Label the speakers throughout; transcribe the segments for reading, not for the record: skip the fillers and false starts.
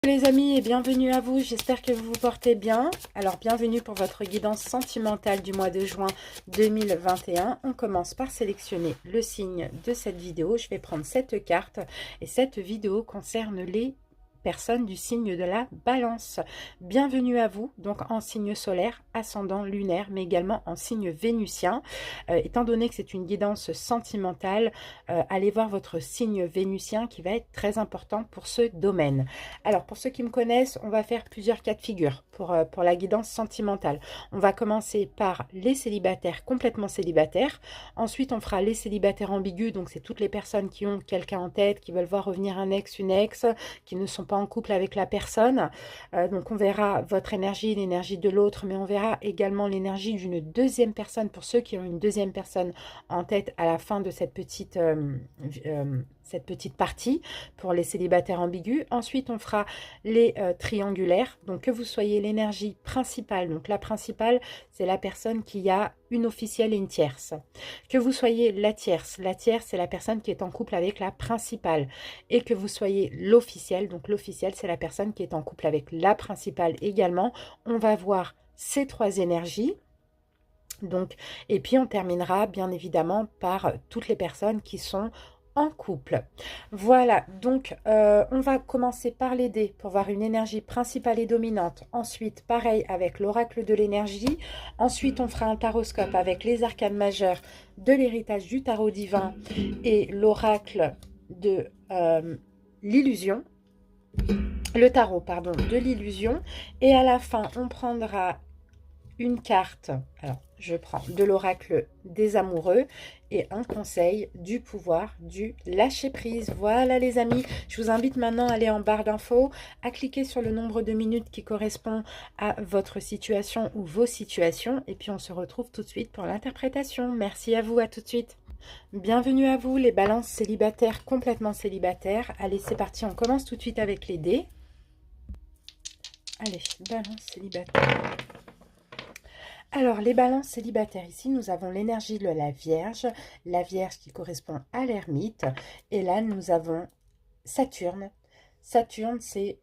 Speaker 1: Les amis et bienvenue à vous, j'espère que vous vous portez bien. Alors bienvenue pour votre guidance sentimentale du mois de juin 2021. On commence par sélectionner le signe de cette vidéo. Je vais prendre cette carte et cette vidéo concerne les personnes du signe de la balance. Bienvenue à vous, donc en signe solaire, ascendant lunaire, mais également en signe vénusien. Étant donné que c'est une guidance sentimentale, allez voir votre signe vénusien qui va être très important pour ce domaine. Alors, pour ceux qui me connaissent, on va faire plusieurs cas de figure pour la guidance sentimentale. On va commencer par les célibataires complètement célibataires. Ensuite, on fera les célibataires ambigus. Donc, c'est toutes les personnes qui ont quelqu'un en tête, qui veulent voir revenir un ex, une ex, qui ne sont pas en couple avec la personne. Donc, on verra votre énergie, l'énergie de l'autre, mais on verra également l'énergie d'une deuxième personne pour ceux qui ont une deuxième personne en tête à la fin de cette petite partie pour les célibataires ambigus. Ensuite, on fera les triangulaires. Donc, que vous soyez l'énergie principale. Donc, la principale, c'est la personne qui a une officielle et une tierce. Que vous soyez la tierce, c'est la personne qui est en couple avec la principale. Et que vous soyez l'officielle, donc l'officielle, c'est la personne qui est en couple avec la principale également. On va voir ces trois énergies. Donc, et puis, on terminera bien évidemment par toutes les personnes qui sont en couple. Voilà, donc on va commencer par les dés pour voir une énergie principale et dominante. Ensuite, pareil avec l'oracle de l'énergie. Ensuite, on fera un taroscope avec les arcanes majeures de l'héritage du tarot divin et l'oracle de l'illusion. Le tarot, pardon, de l'illusion. Et à la fin, on prendra une carte, alors je prends de l'oracle des amoureux et un conseil du pouvoir du lâcher prise. Voilà les amis, je vous invite maintenant à aller en barre d'infos, à cliquer sur le nombre de minutes qui correspond à votre situation ou vos situations et puis on se retrouve tout de suite pour l'interprétation. Merci à vous, à tout de suite. Bienvenue à vous les balances célibataires, complètement célibataires. Allez, c'est parti, on commence tout de suite avec les dés. Allez, balance célibataire. Alors, les balances célibataires, ici, nous avons l'énergie de la Vierge qui correspond à l'ermite. Et là, nous avons Saturne. Saturne, c'est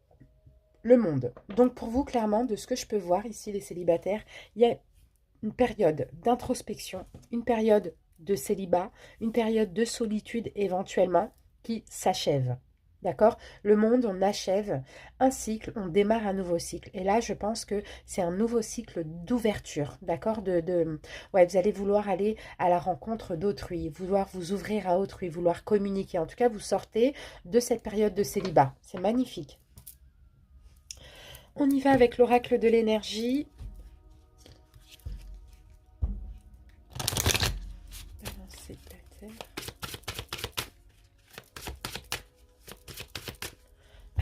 Speaker 1: le monde. Donc, pour vous, clairement, de ce que je peux voir ici, les célibataires, il y a une période d'introspection, une période de célibat, une période de solitude éventuellement qui s'achève. D'accord? Le monde, on achève un cycle, on démarre un nouveau cycle. Et là, je pense que c'est un nouveau cycle d'ouverture. D'accord? Ouais, vous allez vouloir aller à la rencontre d'autrui, vouloir vous ouvrir à autrui, vouloir communiquer. En tout cas, vous sortez de cette période de célibat. C'est magnifique. On y va avec l'oracle de l'énergie.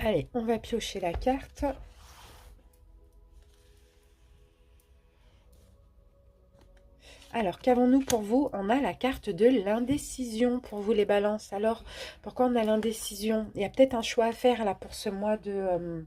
Speaker 1: Allez, on va piocher la carte. Alors, qu'avons-nous pour vous? On a la carte de l'indécision pour vous les balances. Alors, pourquoi on a l'indécision? Il y a peut-être un choix à faire là pour ce mois de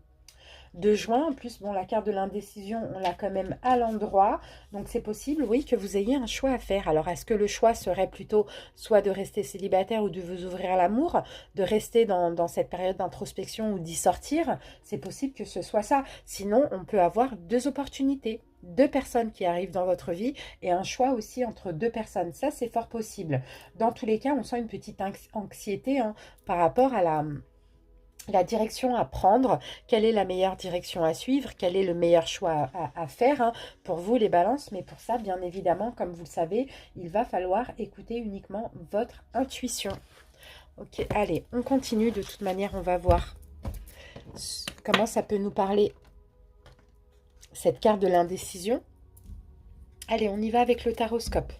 Speaker 1: juin. En plus, bon, la carte de l'indécision, on l'a quand même à l'endroit. Donc, c'est possible, oui, que vous ayez un choix à faire. Alors, est-ce que le choix serait plutôt soit de rester célibataire ou de vous ouvrir à l'amour, de rester dans cette période d'introspection ou d'y sortir? C'est possible que ce soit ça. Sinon, on peut avoir deux opportunités. Deux personnes qui arrivent dans votre vie et un choix aussi entre deux personnes. Ça, c'est fort possible. Dans tous les cas, on sent une petite anxiété par rapport à la direction à prendre, quelle est la meilleure direction à suivre, quel est le meilleur choix à faire pour vous les balances. Mais pour ça, bien évidemment, comme vous le savez, il va falloir écouter uniquement votre intuition. Ok, allez, on continue. De toute manière, on va voir comment ça peut nous parler, cette carte de l'indécision. Allez, on y va avec le taroscope.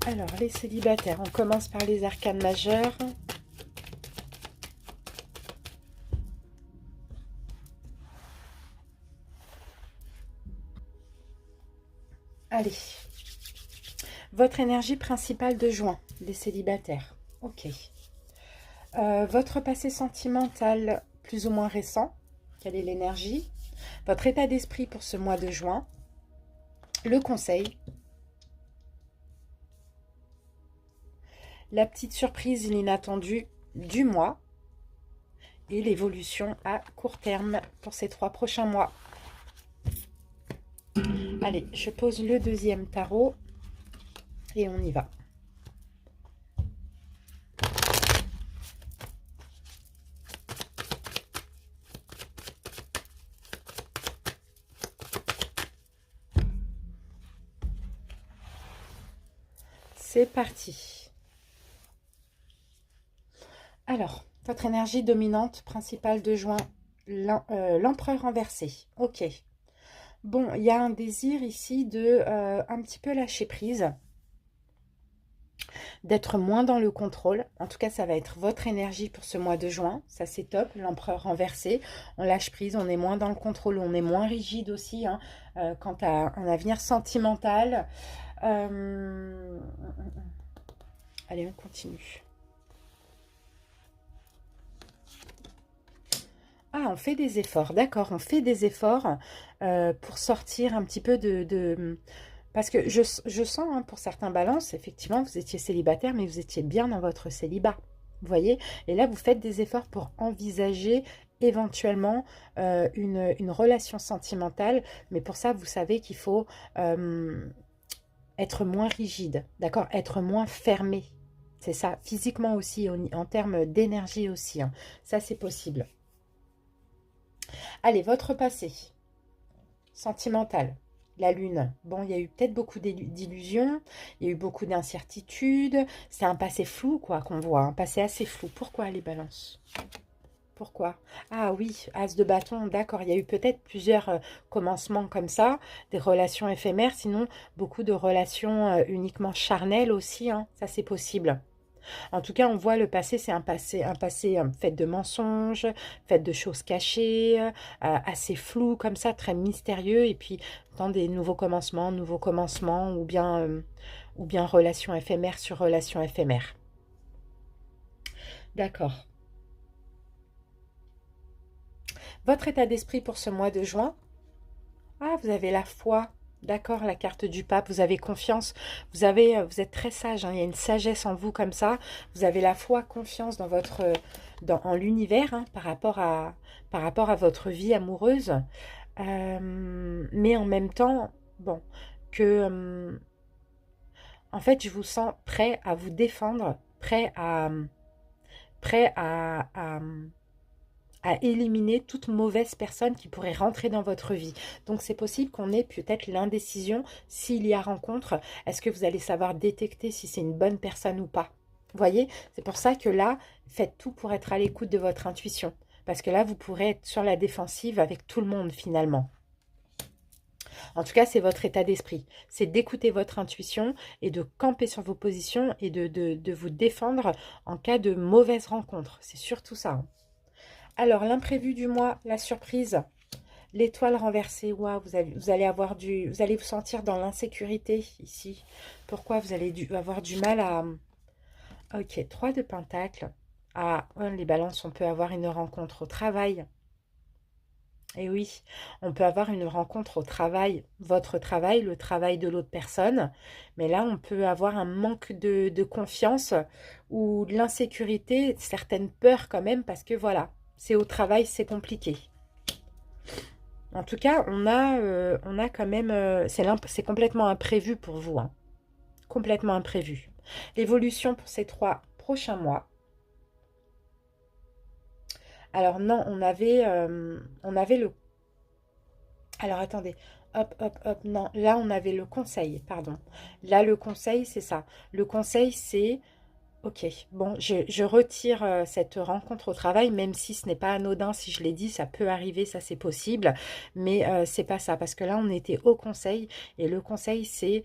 Speaker 1: Alors, les célibataires, on commence par les arcanes majeures. Allez, votre énergie principale de juin, les célibataires. Ok. Votre passé sentimental plus ou moins récent, quelle est l'énergie? Votre état d'esprit pour ce mois de juin. Le conseil. La petite surprise inattendue du mois. et l'évolution à court terme pour ces 3 prochains mois. Allez, je pose le deuxième tarot et on y va. C'est parti. Alors, votre énergie dominante principale de juin, l'empereur renversé. Ok. Bon, il y a un désir ici de un petit peu lâcher prise, d'être moins dans le contrôle. En tout cas, ça va être votre énergie pour ce mois de juin. Ça, c'est top. L'empereur renversé. On lâche prise, on est moins dans le contrôle, on est moins rigide aussi hein, quant à un avenir sentimental. Allez, on continue. Ah, on fait des efforts, d'accord, on fait des efforts pour sortir un petit peu Parce que je sens, hein, pour certains balances, effectivement, vous étiez célibataire, mais vous étiez bien dans votre célibat, vous voyez? Et là, vous faites des efforts pour envisager éventuellement une relation sentimentale, mais pour ça, vous savez qu'il faut être moins rigide, d'accord? Être moins fermé, c'est ça, physiquement aussi, en termes d'énergie aussi, hein. Ça, c'est possible. Allez, votre passé sentimental, la lune. Bon, il y a eu peut-être beaucoup d'illusions, il y a eu beaucoup d'incertitudes. C'est un passé flou, quoi, qu'on voit, un passé assez flou. Pourquoi les balances? Pourquoi? Ah oui, as de bâton, d'accord. Il y a eu peut-être plusieurs commencements comme ça, des relations éphémères, sinon beaucoup de relations uniquement charnelles aussi, hein. Ça, c'est possible. En tout cas, on voit le passé, c'est un passé fait de mensonges, fait de choses cachées, assez flou comme ça, très mystérieux. Et puis, dans des nouveaux commencements, ou bien relations éphémères sur relations éphémères. D'accord. Votre état d'esprit pour ce mois de juin? Ah, vous avez la foi. D'accord, la carte du pape, vous avez confiance, vous êtes très sage, hein, il y a une sagesse en vous comme ça, vous avez la foi, confiance dans en l'univers hein, par rapport à votre vie amoureuse, mais en même temps, bon, que, en fait, je vous sens prêt à vous défendre, prêt à éliminer toute mauvaise personne qui pourrait rentrer dans votre vie. Donc c'est possible qu'on ait peut-être l'indécision s'il y a rencontre. Est-ce que vous allez savoir détecter si c'est une bonne personne ou pas? Vous voyez, c'est pour ça que là, faites tout pour être à l'écoute de votre intuition. Parce que là, vous pourrez être sur la défensive avec tout le monde finalement. En tout cas, c'est votre état d'esprit. C'est d'écouter votre intuition et de camper sur vos positions et de vous défendre en cas de mauvaise rencontre. C'est surtout ça, hein. Alors, l'imprévu du mois, la surprise, l'étoile renversée. Waouh, vous allez vous allez vous sentir dans l'insécurité ici. Pourquoi vous allez avoir du mal à... Ok, 3 de Pentacle. Ah, les balances, on peut avoir une rencontre au travail. Et oui, on peut avoir une rencontre au travail, votre travail, le travail de l'autre personne. Mais là, on peut avoir un manque de confiance ou de l'insécurité, certaines peurs quand même, parce que voilà, c'est au travail, c'est compliqué. En tout cas, on a quand même... c'est complètement imprévu pour vous, hein. Complètement imprévu. L'évolution pour ces 3 prochains mois. Alors non, on avait le... Alors attendez, hop, hop, hop, non. Là, on avait le conseil, pardon. Là, le conseil, c'est ça. Le conseil, c'est... Ok, bon, je retire cette rencontre au travail, même si ce n'est pas anodin, si je l'ai dit, ça peut arriver, ça c'est possible, mais c'est pas ça, parce que là on était au conseil, et le conseil c'est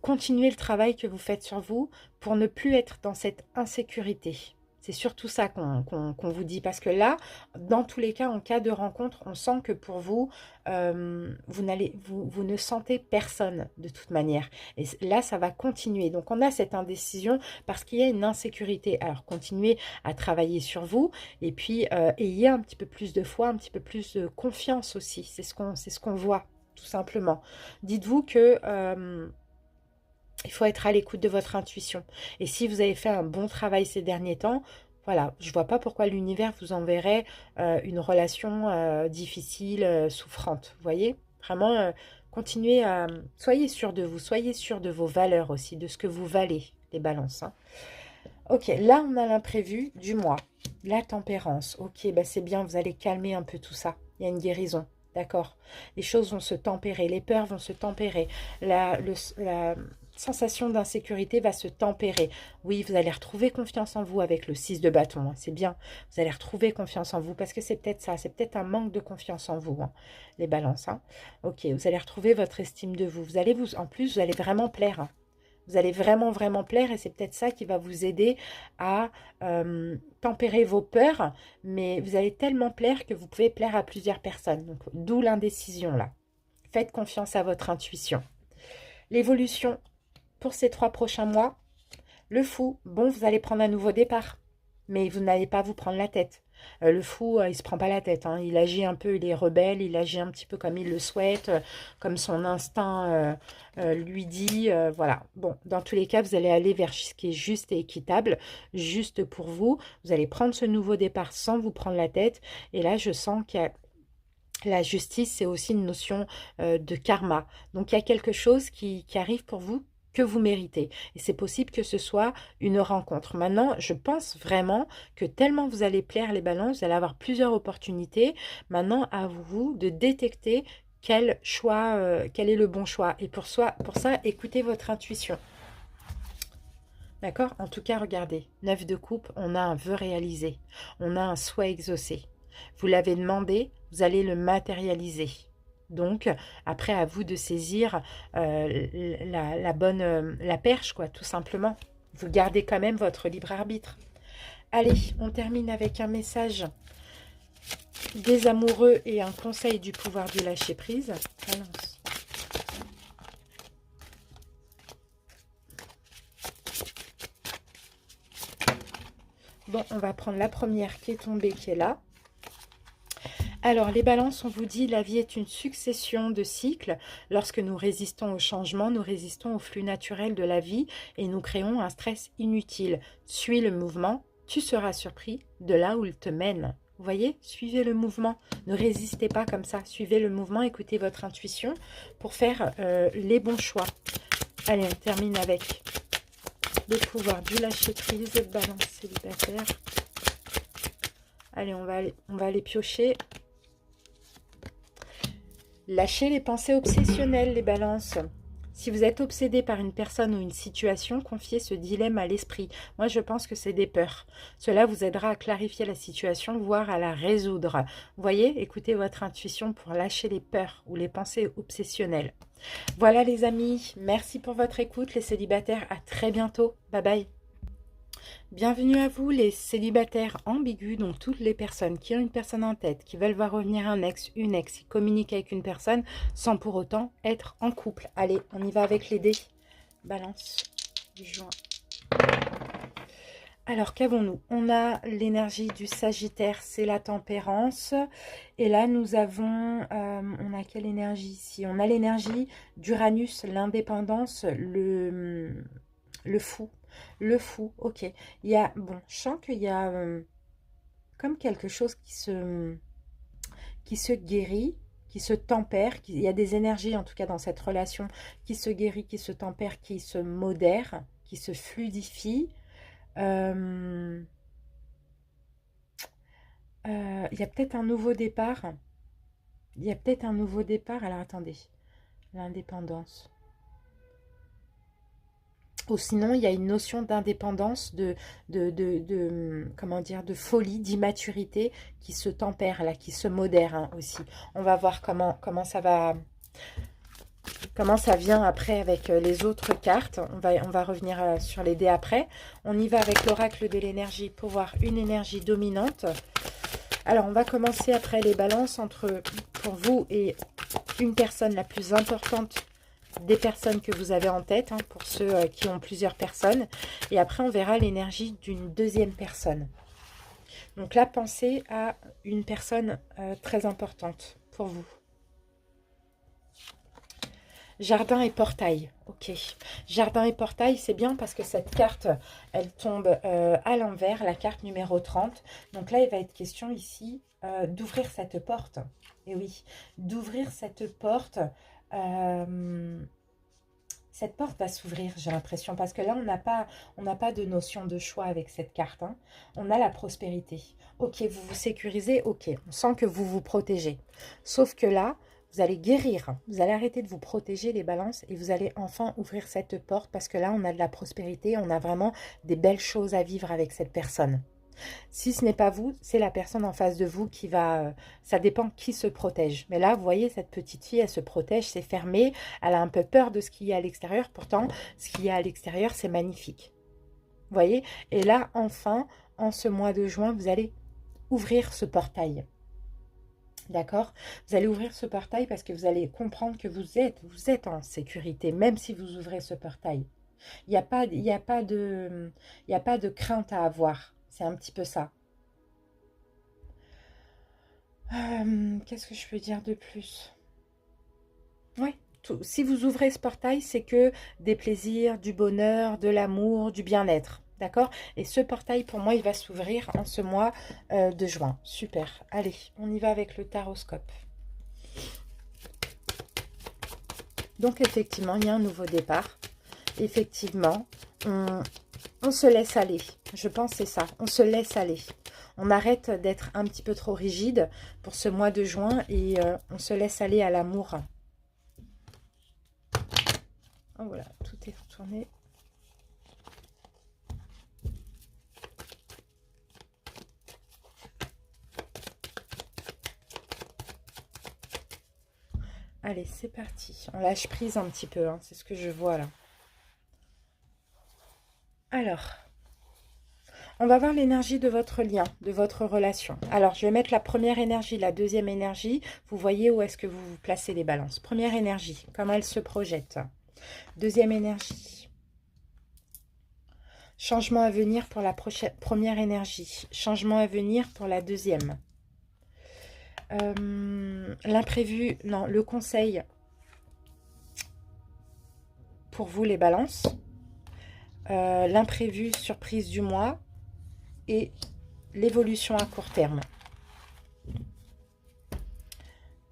Speaker 1: continuer le travail que vous faites sur vous pour ne plus être dans cette insécurité. C'est surtout ça qu'on vous dit. Parce que là, dans tous les cas, en cas de rencontre, on sent que pour vous, vous ne sentez personne de toute manière. Et là, ça va continuer. Donc, on a cette indécision parce qu'il y a une insécurité. Alors, continuez à travailler sur vous. Et puis, ayez un petit peu plus de foi, un petit peu plus de confiance aussi. C'est ce qu'on voit, tout simplement. Dites-vous que... il faut être à l'écoute de votre intuition. Et si vous avez fait un bon travail ces derniers temps, Voilà, je vois pas pourquoi l'univers vous enverrait une relation difficile, souffrante. Vous voyez? Vraiment, continuez à... Soyez sûr de vous, soyez sûr de vos valeurs aussi, de ce que vous valez, les balances, hein. Ok, là, on a l'imprévu du mois. La tempérance. Ok, bah c'est bien, vous allez calmer un peu tout ça. Il y a une guérison. D'accord. Les choses vont se tempérer, les peurs vont se tempérer, la sensation d'insécurité va se tempérer. Oui, vous allez retrouver confiance en vous avec le 6 de bâton, hein, c'est bien. Vous allez retrouver confiance en vous parce que c'est peut-être ça, c'est peut-être un manque de confiance en vous, hein, les balances, hein. Ok, vous allez retrouver votre estime de vous. En plus, vous allez vraiment plaire, hein. Vous allez vraiment, vraiment plaire et c'est peut-être ça qui va vous aider à tempérer vos peurs. Mais vous allez tellement plaire que vous pouvez plaire à plusieurs personnes. Donc, d'où l'indécision là. Faites confiance à votre intuition. L'évolution pour ces 3 prochains mois. Le fou, bon, vous allez prendre un nouveau départ. Mais vous n'allez pas vous prendre la tête. Le fou, il se prend pas la tête, hein. Il agit un peu, il est rebelle, il agit un petit peu comme il le souhaite, comme son instinct lui dit. Voilà. Bon, dans tous les cas, vous allez aller vers ce qui est juste et équitable, juste pour vous. Vous allez prendre ce nouveau départ sans vous prendre la tête. Et là, je sens qu'il y a... La justice, c'est aussi une notion de karma. Donc, il y a quelque chose qui arrive pour vous que vous méritez. Et c'est possible que ce soit une rencontre. Maintenant, je pense vraiment que tellement vous allez plaire les balances, vous allez avoir plusieurs opportunités. Maintenant, à vous de détecter quel choix, quel est le bon choix. Et pour ça, écoutez votre intuition. D'accord? En tout cas, regardez. 9 de coupe, on a un vœu réalisé. On a un souhait exaucé. Vous l'avez demandé, vous allez le matérialiser. Donc, après, à vous de saisir la bonne, la perche, quoi, tout simplement. Vous gardez quand même votre libre arbitre. Allez, on termine avec un message des amoureux et un conseil du pouvoir du lâcher-prise. Balance. Bon, on va prendre la première qui est tombée, qui est là. Alors, les balances, on vous dit, la vie est une succession de cycles. Lorsque nous résistons au changement, nous résistons au flux naturel de la vie et nous créons un stress inutile. Suis le mouvement, tu seras surpris de là où il te mène. Vous voyez, suivez le mouvement, ne résistez pas comme ça. Suivez le mouvement, écoutez votre intuition pour faire les bons choix. Allez, on termine avec le pouvoir du lâcher-prise, balance célibataire. Allez, on va aller piocher. Lâchez les pensées obsessionnelles, les balances. Si vous êtes obsédé par une personne ou une situation, confiez ce dilemme à l'esprit. Moi, je pense que c'est des peurs. Cela vous aidera à clarifier la situation, voire à la résoudre. Vous voyez, écoutez votre intuition pour lâcher les peurs ou les pensées obsessionnelles. Voilà les amis, merci pour votre écoute. Les célibataires, à très bientôt. Bye bye. Bienvenue à vous les célibataires ambigus, donc toutes les personnes qui ont une personne en tête, qui veulent voir revenir un ex, une ex, qui communiquent avec une personne sans pour autant être en couple. Allez, on y va avec les dés. Balance du juin. Alors, qu'avons-nous? On a l'énergie du Sagittaire, c'est la tempérance. Et là, nous avons... on a quelle énergie ici? On a l'énergie d'Uranus, l'indépendance, le fou. Le fou, ok. Il y a... Bon, je sens qu'il y a comme quelque chose qui se guérit, qui se tempère. Il y a des énergies, en tout cas, dans cette relation, qui se guérit, qui se tempère, qui se modère, qui se fluidifie. Il y a peut-être un nouveau départ. Il y a peut-être un nouveau départ. Alors, attendez. L'indépendance. Ou sinon, il y a une notion d'indépendance, comment dire, de folie, d'immaturité qui se tempère, là, qui se modère hein, aussi. On va voir comment ça vient après avec les autres cartes. On va revenir sur les dés après. On y va avec l'oracle de l'énergie pour voir une énergie dominante. Alors, on va commencer après les balances pour vous et une personne la plus importante des personnes que vous avez en tête, hein, pour ceux qui ont plusieurs personnes. Et après, on verra l'énergie d'une deuxième personne. Donc là, pensez à une personne très importante pour vous. Jardin et portail. Ok. Jardin et portail, c'est bien parce que cette carte, elle tombe à l'envers, la carte numéro 30. Donc là, il va être question ici d'ouvrir cette porte. Et oui, d'ouvrir cette porte. Cette porte va s'ouvrir, j'ai l'impression, parce que là, on n'a pas de notion de choix avec cette carte. Hein. On a la prospérité. Ok, vous vous sécurisez, ok. On sent que vous vous protégez. Sauf que là, vous allez guérir. Vous allez arrêter de vous protéger, les balances, et vous allez enfin ouvrir cette porte, parce que là, on a de la prospérité, on a vraiment des belles choses à vivre avec cette personne. Si ce n'est pas vous, c'est la personne en face de vous qui va... ça dépend qui se protège. Mais là, vous voyez, cette petite fille, elle se protège, c'est fermé. Elle a un peu peur de ce qu'il y a à l'extérieur. Pourtant, ce qu'il y a à l'extérieur, c'est magnifique. Vous voyez? Et là, enfin, en ce mois de juin, vous allez ouvrir ce portail. D'accord? Vous allez ouvrir ce portail parce que vous allez comprendre que vous êtes en sécurité, même si vous ouvrez ce portail. Il n'y a pas, il y a pas de, il y a pas de crainte à avoir. C'est un petit peu ça. Qu'est-ce que je peux dire de plus? Oui, si vous ouvrez ce portail, c'est que des plaisirs, du bonheur, de l'amour, du bien-être. D'accord? Et ce portail, pour moi, il va s'ouvrir en ce mois de juin. Super. Allez, on y va avec le taroscope. Donc, effectivement, il y a un nouveau départ. Effectivement, on se laisse aller. Je pense que c'est ça. On se laisse aller. On arrête d'être un petit peu trop rigide pour ce mois de juin et on se laisse aller à l'amour. Oh voilà, tout est retourné. Allez, c'est parti. On lâche prise un petit peu, hein, c'est ce que je vois là. Alors, on va voir l'énergie de votre lien, de votre relation. Alors, je vais mettre la première énergie, la deuxième énergie. Vous voyez où est-ce que vous vous placez les balances. Première énergie, comment elle se projette. Deuxième énergie. Changement à venir pour la première énergie. Changement à venir pour la deuxième. L'imprévu, non, le conseil pour vous les balances. L'imprévu, surprise du mois. Et l'évolution à court terme.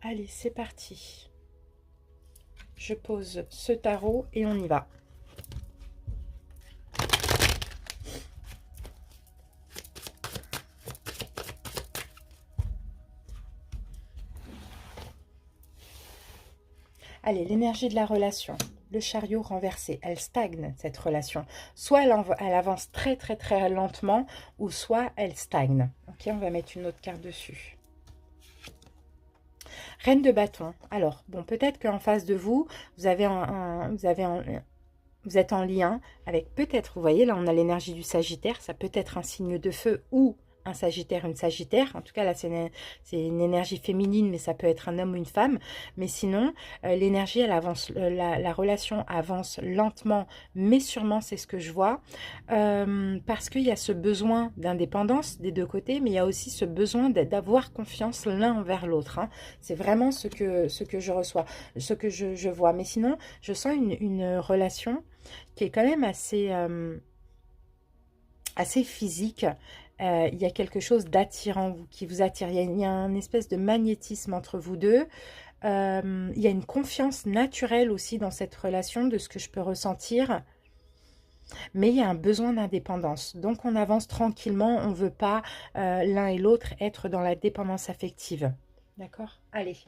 Speaker 1: Allez, c'est parti. Je pose ce tarot et on y va. Allez, l'énergie de la relation. Le chariot renversé, elle stagne cette relation. Soit elle avance très très très lentement, ou soit elle stagne. Ok, on va mettre une autre carte dessus. Reine de bâton. Alors, bon, peut-être qu'en face de vous, vous êtes en lien avec peut-être, vous voyez, là on a l'énergie du Sagittaire, ça peut être un signe de feu ou un Sagittaire, une Sagittaire. En tout cas, là, c'est une énergie féminine, mais ça peut être un homme ou une femme. Mais sinon, l'énergie, elle avance, la relation avance lentement, mais sûrement, c'est ce que je vois. Parce qu'il y a ce besoin d'indépendance des deux côtés, mais il y a aussi ce besoin d'avoir confiance l'un envers l'autre. Hein. C'est vraiment ce que je reçois, ce que je vois. Mais sinon, je sens une relation qui est quand même assez physique. Il y a quelque chose d'attirant qui vous attire. Il y a une espèce de magnétisme entre vous deux. Il y a une confiance naturelle aussi dans cette relation, de ce que je peux ressentir. Mais il y a un besoin d'indépendance. Donc on avance tranquillement. On ne veut pas l'un et l'autre être dans la dépendance affective. D'accord? Allez.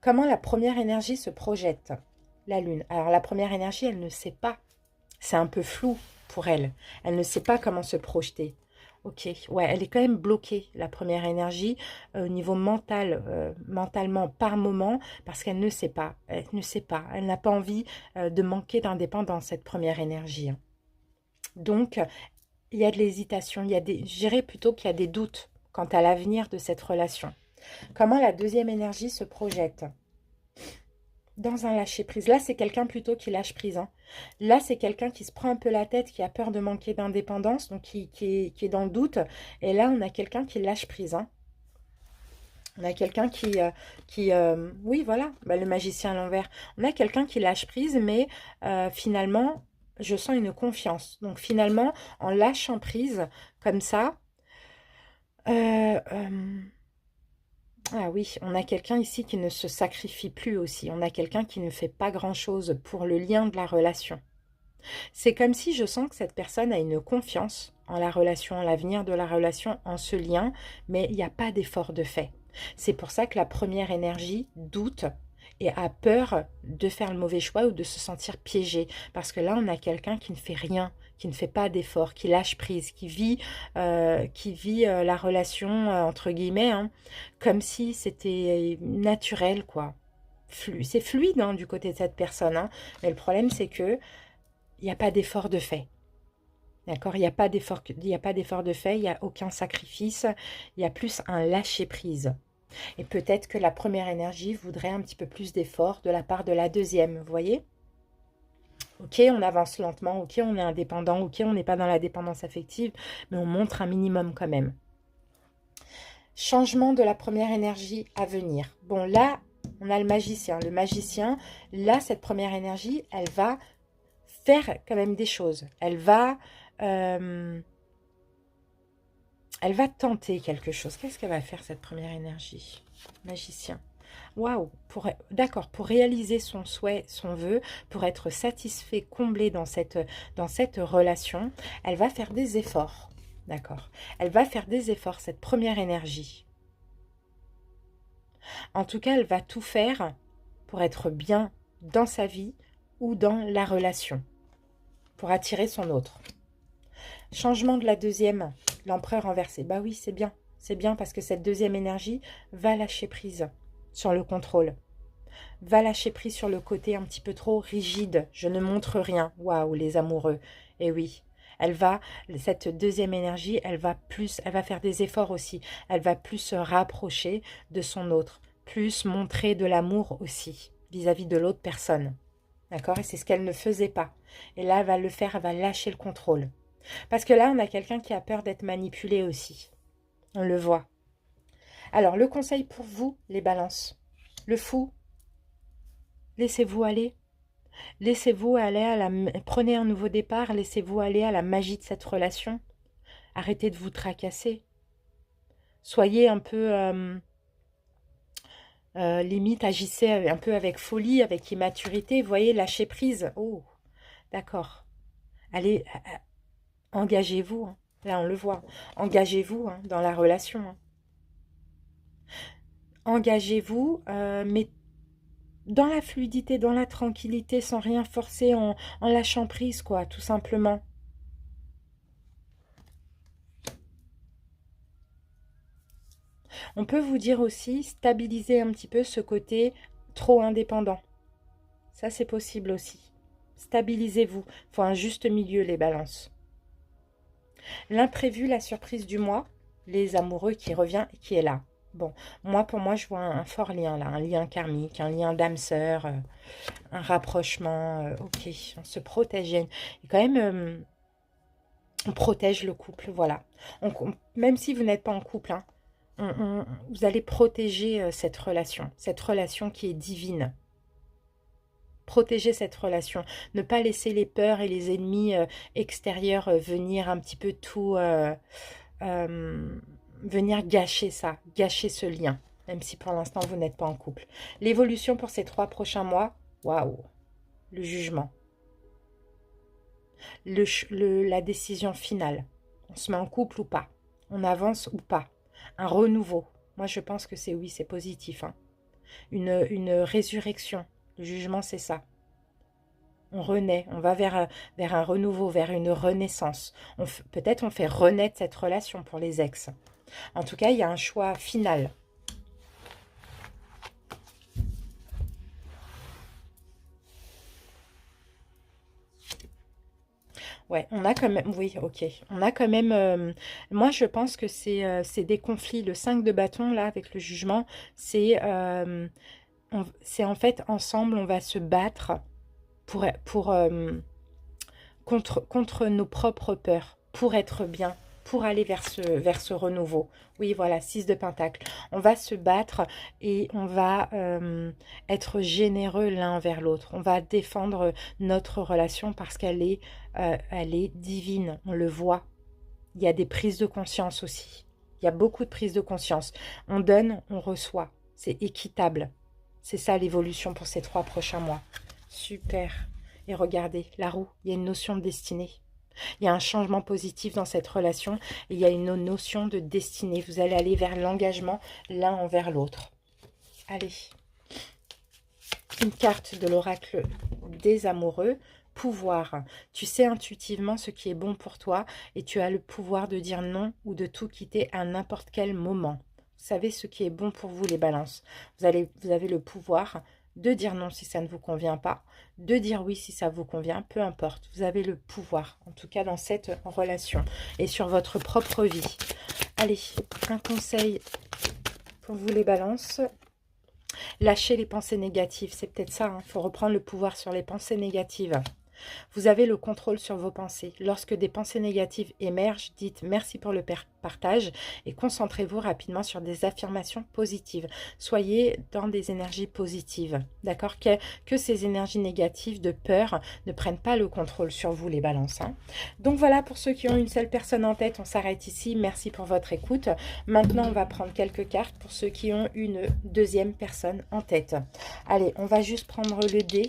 Speaker 1: Comment la première énergie se projette? La lune. Alors la première énergie, elle ne sait pas. C'est un peu flou pour elle. Elle ne sait pas comment se projeter. Ok, ouais, elle est quand même bloquée, la première énergie, au niveau mental, mentalement par moment, parce qu'elle ne sait pas. Elle ne sait pas. Elle n'a pas envie de manquer d'indépendance, cette première énergie. Hein. Donc, il y a de l'hésitation. Je dirais plutôt qu'il y a des doutes quant à l'avenir de cette relation. Comment la deuxième énergie se projette? Dans un lâcher-prise. Là, c'est quelqu'un plutôt qui lâche prise. Hein. Là, c'est quelqu'un qui se prend un peu la tête, qui a peur de manquer d'indépendance, donc qui est dans le doute. Et là, on a quelqu'un qui lâche prise. Hein. On a quelqu'un oui, voilà, bah, le magicien à l'envers. On a quelqu'un qui lâche prise, mais finalement, je sens une confiance. Donc finalement, en lâchant prise, comme ça, euh, euh, ah oui, on a quelqu'un ici qui ne se sacrifie plus aussi. On a quelqu'un qui ne fait pas grand-chose pour le lien de la relation. C'est comme si je sens que cette personne a une confiance en la relation, en l'avenir de la relation, en ce lien, mais il n'y a pas d'effort de fait. C'est pour ça que la première énergie doute et a peur de faire le mauvais choix ou de se sentir piégé. Parce que là, on a quelqu'un qui ne fait rien, qui ne fait pas d'effort, qui lâche prise, qui vit la relation, entre guillemets, hein, comme si c'était naturel, quoi. C'est fluide hein, du côté de cette personne, hein, mais le problème, c'est que il n'y a pas d'effort de fait. D'accord? Il y a pas d'effort de fait, il n'y a aucun sacrifice, il y a plus un lâcher-prise. Et peut-être que la première énergie voudrait un petit peu plus d'effort de la part de la deuxième, vous voyez? Ok, on avance lentement, ok, on est indépendant, ok, on n'est pas dans la dépendance affective, mais on montre un minimum quand même. Changement de la première énergie à venir. Bon, là, on a le magicien. Le magicien, là, cette première énergie, elle va faire quand même des choses. Euh, elle va tenter quelque chose. Qu'est-ce qu'elle va faire, cette première énergie? Magicien. Waouh! D'accord, pour réaliser son souhait, son vœu, pour être satisfait, comblé dans cette relation, elle va faire des efforts. D'accord? Elle va faire des efforts, cette première énergie. En tout cas, elle va tout faire pour être bien dans sa vie ou dans la relation, pour attirer son autre. Changement de la deuxième, l'empereur renversé. Bah oui, c'est bien parce que cette deuxième énergie va lâcher prise sur le contrôle. Va lâcher prise sur le côté un petit peu trop rigide. Je ne montre rien. Waouh, les amoureux. Et oui, cette deuxième énergie, elle va faire des efforts aussi. Elle va plus se rapprocher de son autre, plus montrer de l'amour aussi vis-à-vis de l'autre personne. D'accord? Et c'est ce qu'elle ne faisait pas. Et là, elle va le faire, elle va lâcher le contrôle. Parce que là, on a quelqu'un qui a peur d'être manipulé aussi. On le voit. Alors, le conseil pour vous, les balances. Le fou, laissez-vous aller. Laissez-vous aller Prenez un nouveau départ, laissez-vous aller à la magie de cette relation. Arrêtez de vous tracasser. Soyez un peu... limite, agissez un peu avec folie, avec immaturité. Voyez, lâchez prise. Oh, d'accord. Allez, engagez-vous. Hein. Là, on le voit. Engagez-vous hein, dans la relation. Hein. Engagez-vous, mais dans la fluidité, dans la tranquillité, sans rien forcer, en lâchant prise, quoi, tout simplement. On peut vous dire aussi, stabiliser un petit peu ce côté trop indépendant. Ça, c'est possible aussi. Stabilisez-vous. Il faut un juste milieu, les balances. L'imprévu, la surprise du mois, les amoureux qui revient et qui est là. Bon, pour moi, je vois un fort lien là, un lien karmique, un lien d'âme sœur, un rapprochement. Ok, on se protège. Et quand même, on protège le couple, voilà. Même si vous n'êtes pas en couple, hein, vous allez protéger cette relation qui est divine. Protéger cette relation, ne pas laisser les peurs et les ennemis extérieurs venir un petit peu tout, venir gâcher ça, gâcher ce lien, même si pour l'instant vous n'êtes pas en couple. L'évolution pour ces 3 prochains mois, waouh, le jugement, la décision finale. On se met en couple ou pas, on avance ou pas, un renouveau. Moi je pense que c'est oui, c'est positif. Hein. Une résurrection. Le jugement, c'est ça. On renaît, on va vers un renouveau, vers une renaissance. Peut-être on fait renaître cette relation pour les ex. En tout cas, il y a un choix final. Ouais, on a quand même... Oui, ok. On a quand même... moi, je pense que c'est des conflits. Le 5 de bâton, là, avec le jugement, c'est en fait, ensemble, on va se battre contre nos propres peurs, pour être bien pour aller vers ce renouveau. Oui, voilà, 6 de Pentacle. On va se battre et on va être généreux l'un envers l'autre. On va défendre notre relation parce elle est divine, on le voit. Il y a des prises de conscience aussi. Il y a beaucoup de prises de conscience. On donne, on reçoit. C'est équitable. C'est ça l'évolution pour ces 3 prochains mois. Super. Et regardez, la roue, il y a une notion de destinée. Il y a un changement positif dans cette relation. Et il y a une notion de destinée. Vous allez aller vers l'engagement l'un envers l'autre. Allez. Une carte de l'oracle des amoureux. Pouvoir. Tu sais intuitivement ce qui est bon pour toi et tu as le pouvoir de dire non ou de tout quitter à n'importe quel moment. Vous savez ce qui est bon pour vous, les balances. Vous avez le pouvoir de dire non si ça ne vous convient pas, de dire oui si ça vous convient, peu importe. Vous avez le pouvoir, en tout cas dans cette relation et sur votre propre vie. Allez, un conseil pour vous, les balances. Lâchez les pensées négatives, c'est peut-être ça, il faut reprendre le pouvoir sur les pensées négatives. Vous avez le contrôle sur vos pensées. Lorsque des pensées négatives émergent, dites merci pour le partage et concentrez-vous rapidement sur des affirmations positives. Soyez dans des énergies positives, d'accord, que ces énergies négatives de peur ne prennent pas le contrôle sur vous, les balances. Hein. Donc voilà, pour ceux qui ont une seule personne en tête, on s'arrête ici. Merci pour votre écoute. Maintenant, on va prendre quelques cartes pour ceux qui ont une deuxième personne en tête. Allez, on va juste prendre le dé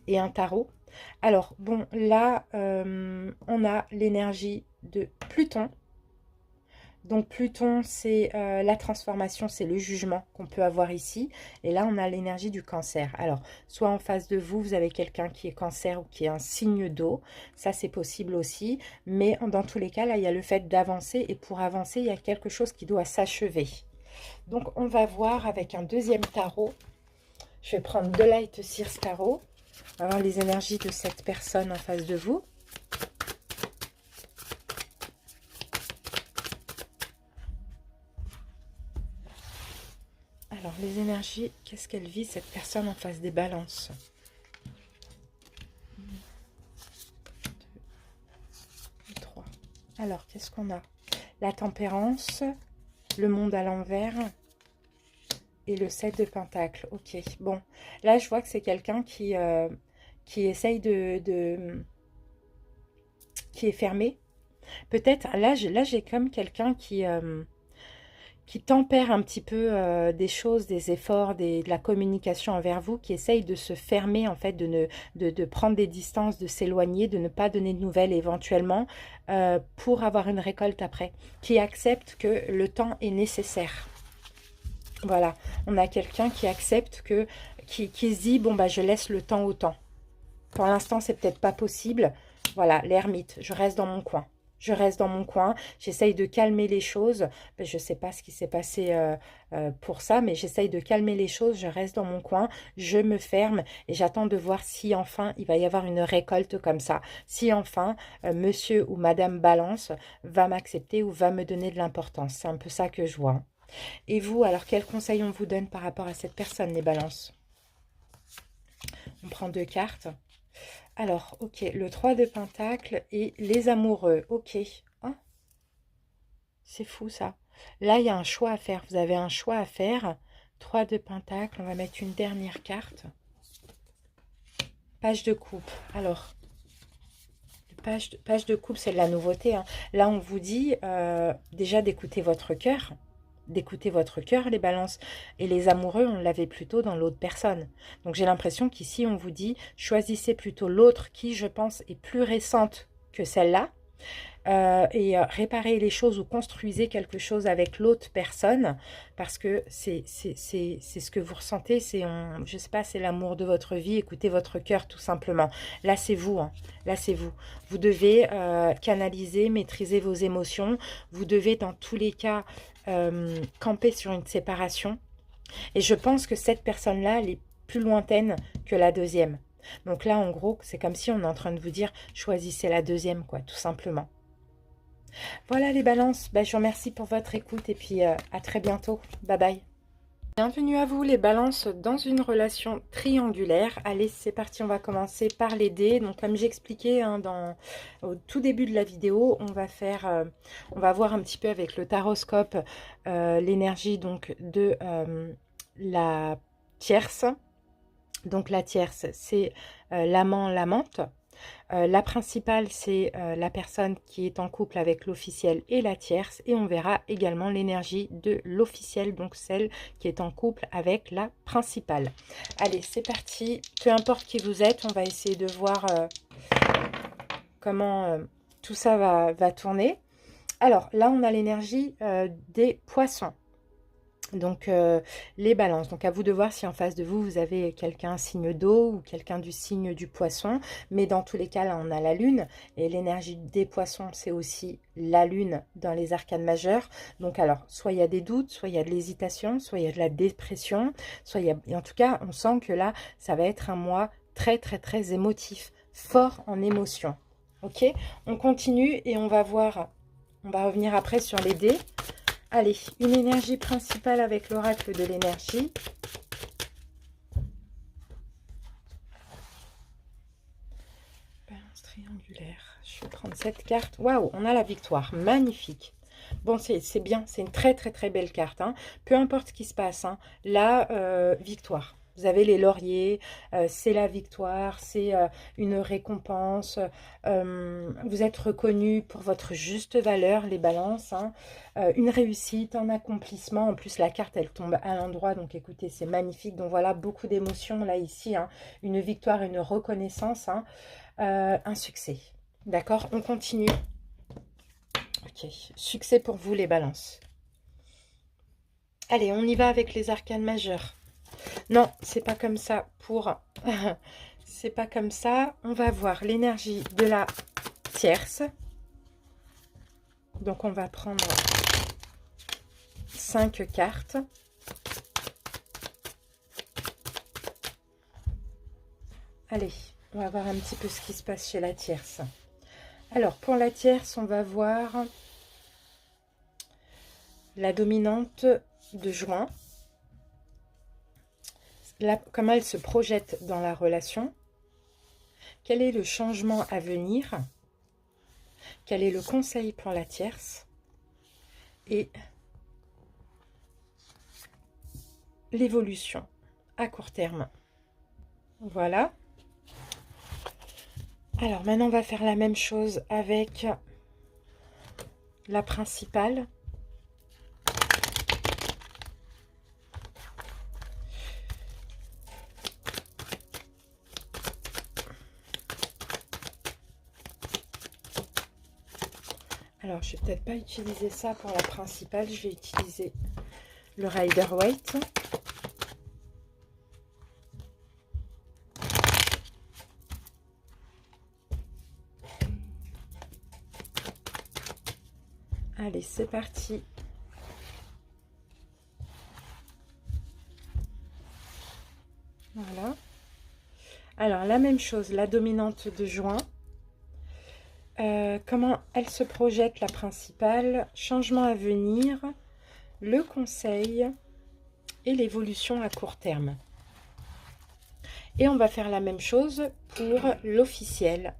Speaker 1: et un tarot. Alors, bon, là, on a l'énergie de Pluton. Donc, Pluton, c'est la transformation, c'est le jugement qu'on peut avoir ici. Et là, on a l'énergie du Cancer. Alors, soit en face de vous, vous avez quelqu'un qui est Cancer ou qui est un signe d'eau. Ça, c'est possible aussi. Mais dans tous les cas, là, il y a le fait d'avancer. Et pour avancer, il y a quelque chose qui doit s'achever. Donc, on va voir avec un deuxième tarot. Je vais prendre The Light Seers Tarot. On va voir les énergies de cette personne en face de vous. Alors, les énergies, qu'est-ce qu'elle vit, cette personne en face des balances? 1, 2, 3. Alors, qu'est-ce qu'on a? La tempérance, le monde à l'envers et le 7 de Pentacle. Ok, bon. Là, je vois que c'est quelqu'un qui essaye qui est fermé. Peut-être, là j'ai comme quelqu'un qui tempère un petit peu des choses, des efforts, de la communication envers vous, qui essaye de se fermer, en fait, de prendre des distances, de s'éloigner, de ne pas donner de nouvelles éventuellement, pour avoir une récolte après, qui accepte que le temps est nécessaire. Voilà, on a quelqu'un qui accepte qui se dit, bon, bah, je laisse le temps au temps. Pour l'instant, c'est peut-être pas possible. Voilà, l'ermite, je reste dans mon coin. Je reste dans mon coin, j'essaye de calmer les choses. Je ne sais pas ce qui s'est passé pour ça, mais j'essaye de calmer les choses. Je reste dans mon coin, je me ferme et j'attends de voir si enfin il va y avoir une récolte comme ça. Si enfin monsieur ou madame Balance va m'accepter ou va me donner de l'importance. C'est un peu ça que je vois. Et vous, alors quels conseils on vous donne par rapport à cette personne, les balances? On prend 2 cartes. Alors, ok, le 3 de Pentacle et les amoureux. Ok. Hein, c'est fou ça. Là, il y a un choix à faire. Vous avez un choix à faire. 3 de Pentacle. On va mettre une dernière carte. Page de coupe. Alors, page de coupe, c'est de la nouveauté. Hein. Là, on vous dit déjà d'écouter votre cœur. D'écouter votre cœur, les balances. Et les amoureux, on l'avait plutôt dans l'autre personne. Donc j'ai l'impression qu'ici, on vous dit, choisissez plutôt l'autre qui, je pense, est plus récente que celle-là. Réparez les choses ou construisez quelque chose avec l'autre personne parce que c'est ce que vous ressentez, je sais pas, c'est l'amour de votre vie. Écoutez votre cœur tout simplement. Là c'est vous, hein. Là c'est vous. Vous devez canaliser, maîtriser vos émotions. Vous devez dans tous les cas camper sur une séparation. Et je pense que cette personne-là, elle est plus lointaine que la deuxième. Donc là, en gros, c'est comme si on est en train de vous dire, choisissez la deuxième, quoi, tout simplement. Voilà les balances, je vous remercie pour votre écoute et puis à très bientôt. Bye bye. Bienvenue à vous les balances dans une relation triangulaire. Allez, c'est parti, on va commencer par les dés. Donc comme j'expliquais au tout début de la vidéo, on va voir un petit peu avec le taroscope l'énergie donc de la tierce. Donc la tierce, c'est l'amant, l'amante. La principale, c'est la personne qui est en couple avec l'officiel et la tierce. Et on verra également l'énergie de l'officiel, donc celle qui est en couple avec la principale. Allez, c'est parti. Peu importe qui vous êtes, on va essayer de voir comment tout ça va tourner. Alors, là, on a l'énergie des poissons. Donc, les balances. Donc, à vous de voir si en face de vous, vous avez quelqu'un signe d'eau ou quelqu'un du signe du poisson. Mais dans tous les cas, là, on a la lune. Et l'énergie des poissons, c'est aussi la lune dans les arcanes majeures. Donc, alors, soit il y a des doutes, soit il y a de l'hésitation, soit il y a de la dépression, soit il y a... Et en tout cas, on sent que là, ça va être un mois très, très, très émotif, fort en émotion. Ok? On continue et on va voir... On va revenir après sur les dés. Allez, une énergie principale avec l'oracle de l'énergie. Balance triangulaire. Je vais prendre cette carte. Waouh, on a la victoire. Magnifique. Bon, c'est bien. C'est une très, très, très belle carte. Hein. Peu importe ce qui se passe. Hein. La victoire. Vous avez les lauriers, c'est la victoire, c'est une récompense. Vous êtes reconnu pour votre juste valeur, les balances. Hein. Une réussite, un accomplissement. En plus, la carte, elle tombe à l'endroit. Donc, écoutez, c'est magnifique. Donc, voilà, beaucoup d'émotions là, ici. Hein. Une victoire, une reconnaissance. Hein. Un succès. D'accord? On continue. Ok. Succès pour vous, les balances. Allez, on y va avec les arcanes majeures. Non, c'est pas comme ça pour... c'est pas comme ça. On va voir l'énergie de la tierce. Donc, on va prendre 5 cartes. Allez, on va voir un petit peu ce qui se passe chez la tierce. Alors, pour la tierce, on va voir la dominante de juin. Là, comment elle se projette dans la relation. Quel est le changement à venir? Quel est le conseil pour la tierce? Et l'évolution à court terme. Voilà. Alors, maintenant, on va faire la même chose avec la principale. Alors, je vais peut-être pas utiliser ça pour la principale. Je vais utiliser le Rider-Waite. Allez, c'est parti. Voilà. Alors, la même chose, la dominante de juin. Comment elle se projette, la principale, changement à venir, le conseil et l'évolution à court terme. Et on va faire la même chose pour l'officiel.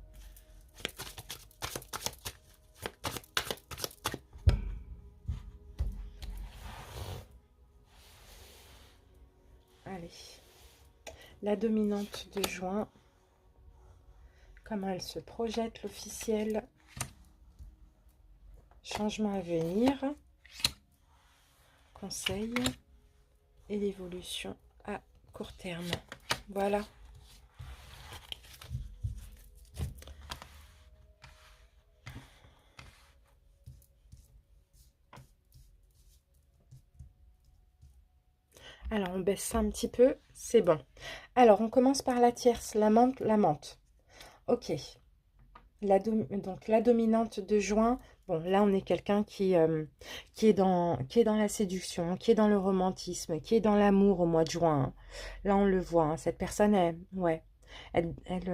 Speaker 1: Allez, la dominante de juin. Comment elle se projette, l'officiel. Changement à venir. Conseil. Et l'évolution à court terme. Voilà. Alors, on baisse ça un petit peu. C'est bon. Alors, on commence par la tierce, la menthe. Ok. Donc la dominante de juin, bon là on est quelqu'un qui est dans la séduction, qui est dans le romantisme, qui est dans l'amour au mois de juin. Hein. Là on le voit, hein, cette personne, ouais, elle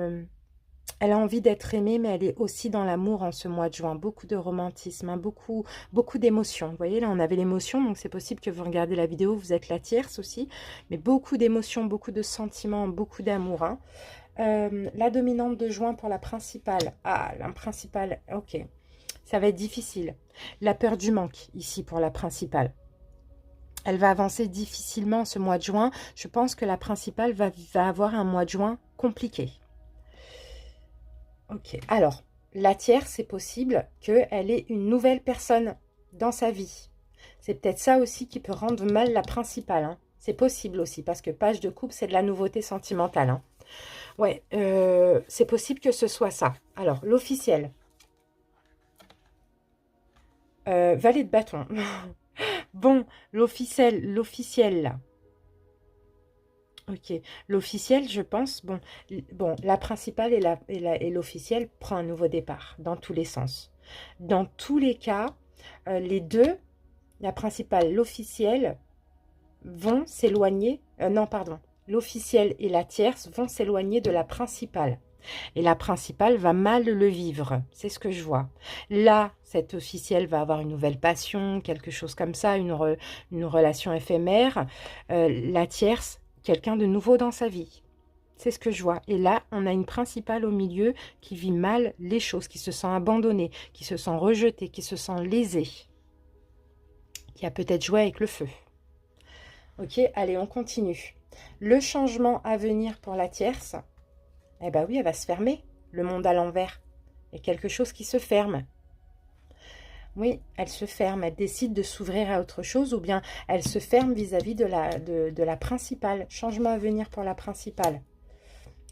Speaker 1: Elle a envie d'être aimée, mais elle est aussi dans l'amour en ce mois de juin. Beaucoup de romantisme, hein, beaucoup d'émotions. Vous voyez, là, on avait l'émotion, donc c'est possible que vous regardez la vidéo, vous êtes la tierce aussi. Mais beaucoup d'émotions, beaucoup de sentiments, beaucoup d'amour. Hein. La dominante de juin pour la principale. Ah, la principale, ok. Ça va être difficile. La peur du manque, ici, pour la principale. Elle va avancer difficilement ce mois de juin. Je pense que la principale va avoir un mois de juin compliqué. Ok, alors, la tierce, c'est possible qu'elle ait une nouvelle personne dans sa vie. C'est peut-être ça aussi qui peut rendre mal la principale. Hein. C'est possible aussi, parce que page de coupe, c'est de la nouveauté sentimentale. Hein. Ouais, c'est possible que ce soit ça. Alors, l'officiel. Valet de bâton. Bon, l'officiel, là. Ok, l'officiel, je pense, bon, la principale et l'officiel prend un nouveau départ, dans tous les sens. Dans tous les cas, les deux, la principale, l'officiel, vont s'éloigner, non, pardon, l'officiel et la tierce vont s'éloigner de la principale. Et la principale va mal le vivre, c'est ce que je vois. Là, cette officielle va avoir une nouvelle passion, quelque chose comme ça, une relation éphémère. La tierce, quelqu'un de nouveau dans sa vie. C'est ce que je vois. Et là, on a une principale au milieu qui vit mal les choses, qui se sent abandonnée, qui se sent rejetée, qui se sent lésée, qui a peut-être joué avec le feu. Ok, allez, on continue. Le changement à venir pour la tierce, eh bien oui, elle va se fermer, le monde à l'envers. Il y a quelque chose qui se ferme. Oui, elle se ferme, elle décide de s'ouvrir à autre chose, ou bien elle se ferme vis-à-vis de la principale. Changement à venir pour la principale.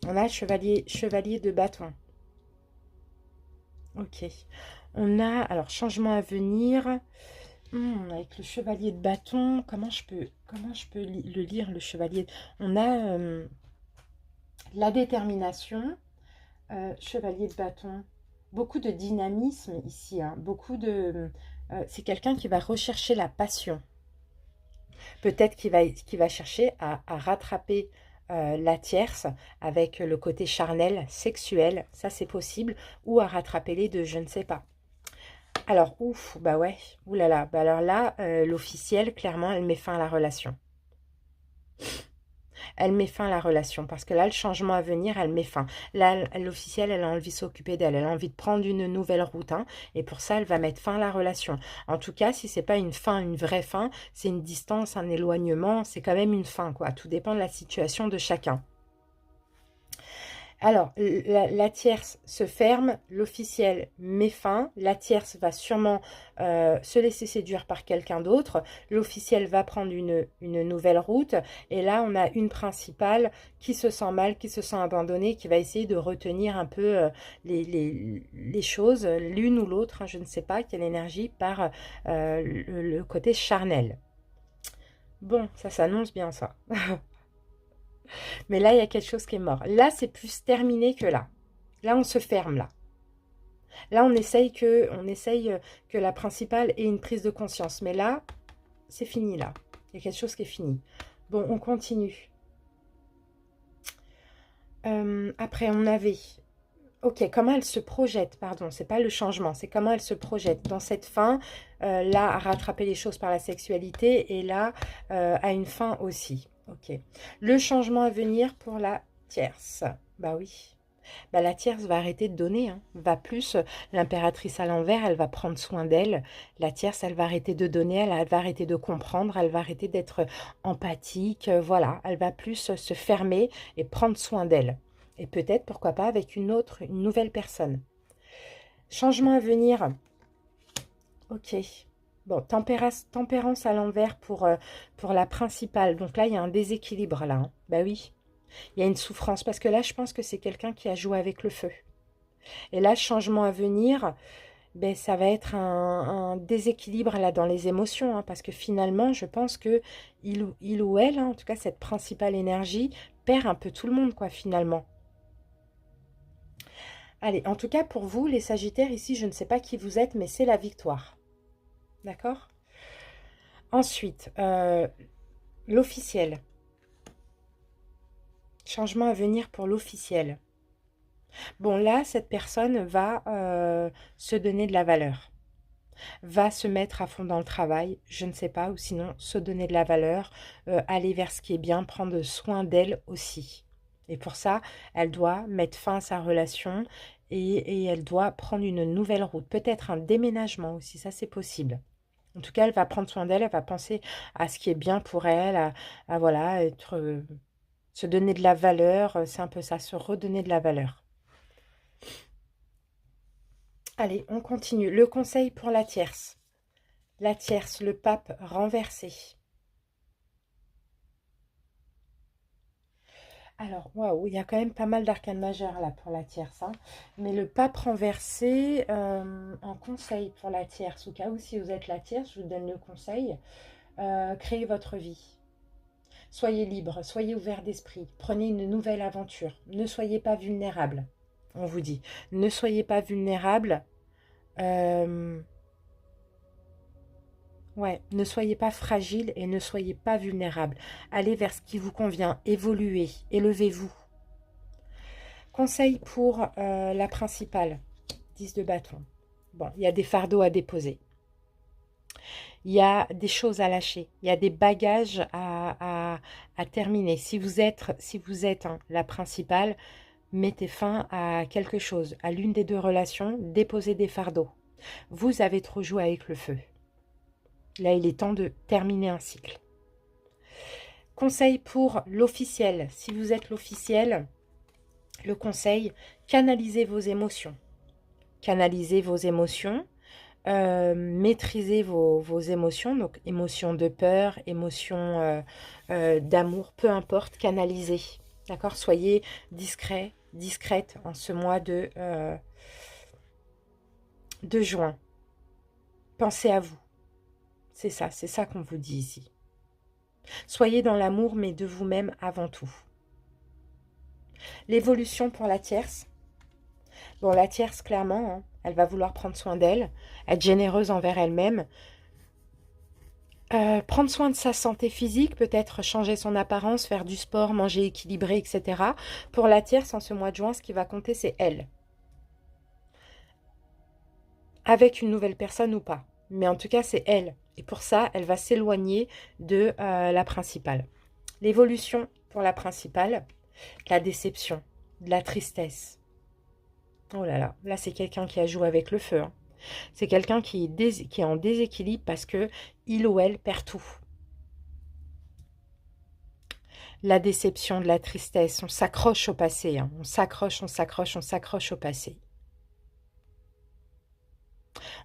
Speaker 1: On a chevalier de bâton. Ok. On a, alors, changement à venir. Avec le chevalier de bâton, comment je peux le lire, le chevalier? On a la détermination, chevalier de bâton, beaucoup de dynamisme ici, hein, c'est quelqu'un qui va rechercher la passion. Peut-être qu'il va chercher à rattraper la tierce avec le côté charnel, sexuel, ça c'est possible, ou à rattraper les deux, je ne sais pas. Alors, ouf, bah ouais, oulala, bah alors là, l'officiel, clairement, elle met fin à la relation. Elle met fin à la relation, parce que là, le changement à venir, elle met fin. Là, l'officielle, elle a envie de s'occuper d'elle, elle a envie de prendre une nouvelle route, hein, et pour ça, elle va mettre fin à la relation. En tout cas, si c'est pas une fin, une vraie fin, c'est une distance, un éloignement, c'est quand même une fin, quoi. Tout dépend de la situation de chacun. Alors, la tierce se ferme, l'officiel met fin, la tierce va sûrement se laisser séduire par quelqu'un d'autre, l'officiel va prendre une nouvelle route, et là, on a une principale qui se sent mal, qui se sent abandonnée, qui va essayer de retenir un peu les choses, l'une ou l'autre, hein, je ne sais pas, quelle énergie, par le côté charnel. Bon, ça s'annonce bien, ça. Mais là, il y a quelque chose qui est mort. Là, c'est plus terminé que là. Là, on se ferme, là. Là, on essaye que la principale ait une prise de conscience. Mais là, c'est fini, là. Il y a quelque chose qui est fini. Bon, on continue. Après, on avait... Ok, comment elle se projette, pardon, c'est pas le changement, c'est comment elle se projette dans cette fin, là, à rattraper les choses par la sexualité, et là, à une fin aussi. Ok. Le changement à venir pour la tierce. Bah oui. Bah, la tierce va arrêter de donner, hein. Va plus, l'impératrice à l'envers, elle va prendre soin d'elle. La tierce, elle va arrêter de donner, elle va arrêter de comprendre, elle va arrêter d'être empathique, voilà. Elle va plus se fermer et prendre soin d'elle. Et peut-être, pourquoi pas, avec une nouvelle personne. Changement à venir. Ok. Bon, tempérance à l'envers pour la principale. Donc là, il y a un déséquilibre, là. Hein. Bah oui. Il y a une souffrance. Parce que là, je pense que c'est quelqu'un qui a joué avec le feu. Et là, changement à venir, ben, ça va être un déséquilibre là dans les émotions. Hein, parce que finalement, je pense que il ou elle, hein, en tout cas, cette principale énergie, perd un peu tout le monde, quoi, finalement. Allez, en tout cas, pour vous, les Sagittaires, ici, je ne sais pas qui vous êtes, mais c'est la victoire. D'accord? Ensuite, l'officiel. Changement à venir pour l'officiel. Bon, là, cette personne va se donner de la valeur, va se mettre à fond dans le travail, je ne sais pas, ou sinon se donner de la valeur, aller vers ce qui est bien, prendre soin d'elle aussi. Et pour ça, elle doit mettre fin à sa relation et elle doit prendre une nouvelle route, peut-être un déménagement aussi, ça c'est possible. En tout cas, elle va prendre soin d'elle, elle va penser à ce qui est bien pour elle, à voilà, être, se donner de la valeur, c'est un peu ça, se redonner de la valeur. Allez, on continue. Le conseil pour la tierce. La tierce, le pape renversé. Alors, waouh, il y a quand même pas mal d'arcanes majeures là pour la tierce, hein. Mais le pape renversé, en conseil pour la tierce, au cas où si vous êtes la tierce, je vous donne le conseil, créez votre vie. Soyez libre, soyez ouvert d'esprit, prenez une nouvelle aventure. Ne soyez pas vulnérable, on vous dit. Ne soyez pas vulnérable. euh, Ouais, ne soyez pas fragile et ne soyez pas vulnérable. Allez vers ce qui vous convient, évoluez, élevez-vous. Conseil pour la principale, 10 de bâton. Bon, il y a des fardeaux à déposer. Il y a des choses à lâcher. Il y a des bagages à terminer. Si vous êtes hein, la principale, mettez fin à quelque chose, à l'une des deux relations, déposez des fardeaux. Vous avez trop joué avec le feu. Là, il est temps de terminer un cycle. Conseil pour l'officiel. Si vous êtes l'officiel, le conseil, canalisez vos émotions. Canalisez vos émotions, maîtrisez vos émotions, donc émotions de peur, émotions d'amour, peu importe, canalisez. D'accord? Soyez discret, discrète en ce mois de juin. Pensez à vous. C'est ça qu'on vous dit ici. Soyez dans l'amour, mais de vous-même avant tout. L'évolution pour la tierce. Bon, la tierce, clairement, hein, elle va vouloir prendre soin d'elle, être généreuse envers elle-même, prendre soin de sa santé physique, peut-être changer son apparence, faire du sport, manger équilibré, etc. Pour la tierce, en ce mois de juin, ce qui va compter, c'est elle. Avec une nouvelle personne ou pas. Mais en tout cas, c'est elle. Et pour ça, elle va s'éloigner de la principale. L'évolution pour la principale, la déception, de la tristesse. Oh là, c'est quelqu'un qui a joué avec le feu. Hein. C'est quelqu'un qui est en déséquilibre parce que il ou elle perd tout. La déception, de la tristesse, on s'accroche au passé. Hein. On s'accroche, on s'accroche, on s'accroche au passé.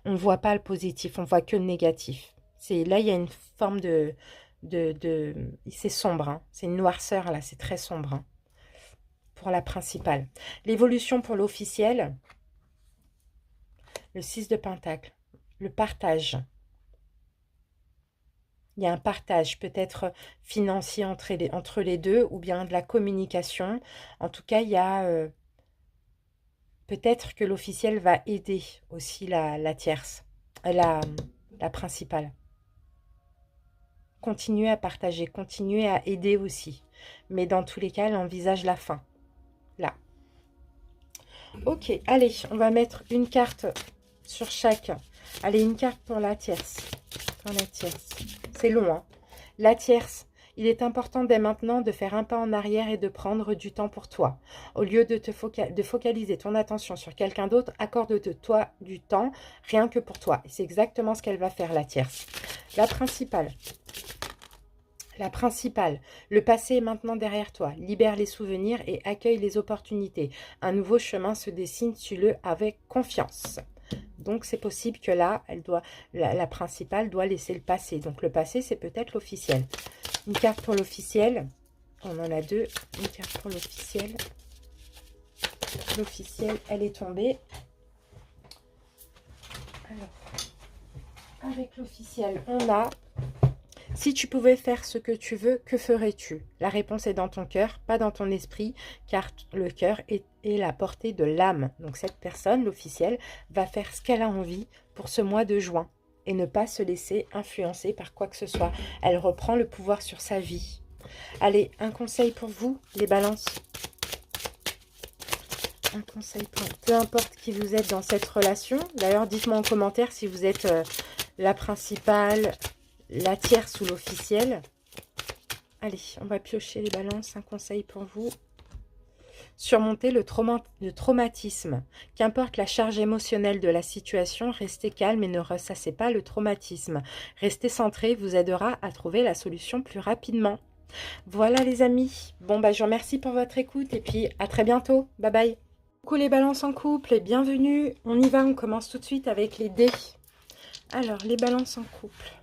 Speaker 1: On ne voit pas le positif, on voit que le négatif. Là, il y a une forme c'est sombre, hein. C'est une noirceur là, c'est très sombre hein, pour la principale. L'évolution pour l'officiel, le 6 de Pentacle, le partage. Il y a un partage peut-être financier entre les deux ou bien de la communication. En tout cas, il y a peut-être que l'officiel va aider aussi la tierce, la, la principale. Continuez à partager, continuez à aider aussi. Mais dans tous les cas, elle envisage la fin. Là. Ok, allez, on va mettre une carte sur chaque. Allez, une carte pour la tierce. Pour la tierce. C'est long, hein. La tierce. Il est important dès maintenant de faire un pas en arrière et de prendre du temps pour toi. Au lieu de focaliser ton attention sur quelqu'un d'autre, accorde-toi du temps rien que pour toi. Et c'est exactement ce qu'elle va faire, la tierce. La principale. La principale, le passé est maintenant derrière toi. Libère les souvenirs et accueille les opportunités. Un nouveau chemin se dessine, suis-le avec confiance. Donc, c'est possible que là, la principale doit laisser le passé. Donc, le passé, c'est peut-être l'officiel. Une carte pour l'officiel. On en a deux. Une carte pour l'officiel. L'officiel, elle est tombée. Alors, avec l'officiel, on a... Si tu pouvais faire ce que tu veux, que ferais-tu? La réponse est dans ton cœur, pas dans ton esprit, car le cœur est la portée de l'âme. Donc cette personne, l'officielle, va faire ce qu'elle a envie pour ce mois de juin et ne pas se laisser influencer par quoi que ce soit. Elle reprend le pouvoir sur sa vie. Allez, un conseil pour vous, les balances. Un conseil pour peu importe qui vous êtes dans cette relation. D'ailleurs, dites-moi en commentaire si vous êtes la principale, la tierce ou l'officielle. Allez, on va piocher les balances. Un conseil pour vous. Surmonter le traumatisme. Qu'importe la charge émotionnelle de la situation, restez calme et ne ressassez pas le traumatisme. Rester centré vous aidera à trouver la solution plus rapidement. Voilà les amis. Bon, bah, je vous remercie pour votre écoute et puis à très bientôt. Bye bye. Coucou les balances en couple et bienvenue. On y va, on commence tout de suite avec les dés. Alors, les balances en couple.